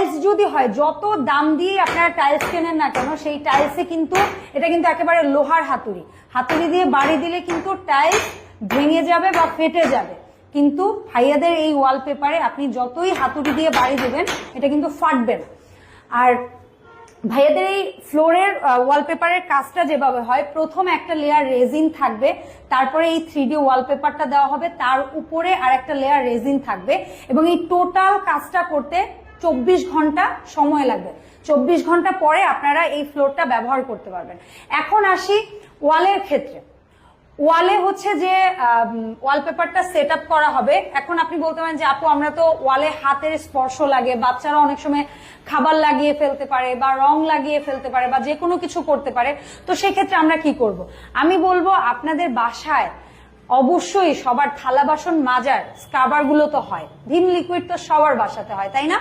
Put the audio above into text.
Tiles যদি হয়, যত দাম দিয়ে আপনারা টাইলস কেনেন না কেন, সেই টাইলসে কিন্তু এটা কিন্তু একেবারে লোহার হাতুড়ি, হাতুড়ি দিয়ে বাড়ি দিলে কিন্তু টাইলস ভেঙে যাবে বা ফেটে যাবে। কিন্তু ভাইয়াদের এই ওয়ালপেপারে আপনি যতই হাতুড়ি দিয়ে বাড়ি দেবেন এটা কিন্তু ফাটবে না। আর ভাইয়াদের এই ফ্লোরের ওয়ালপেপারের কাজটা যেভাবে হয়, প্রথম একটা লেয়ার রেজিন থাকবে, তারপরে এই 3D ওয়ালপেপারটা দেওয়া হবে, তার উপরে আর একটা লেয়ার রেজিন থাকবে, এবং এই টোটাল কাজটা করতে 24 ঘন্টা সময় লাগবে। 24 ঘন্টা পরে আপনারা এই ফ্লোরটা ব্যবহার করতে পারবেন। এখন আসি ওয়ালের ক্ষেত্রে। ওয়ালে হচ্ছে যে ওয়ালপেপারটা সেট আপ করা হবে। এখন আপনি বলতে পারেন যে আপু আমরা তো ওয়ালে হাতের স্পর্শ লাগে, বাচ্চারা অনেক সময় খাবার লাগিয়ে ফেলতে পারে বা রং লাগিয়ে ফেলতে পারে বা যে কোনো কিছু করতে পারে, তো সেক্ষেত্রে আমরা কি করব? আমি বলবো আপনাদের বাসায় অবশ্যই সবার থালা বাসন মাজার স্ক্রাবার গুলো তো হয়, ভিম লিকুইড তো সবার বাসাতে হয়, তাই না?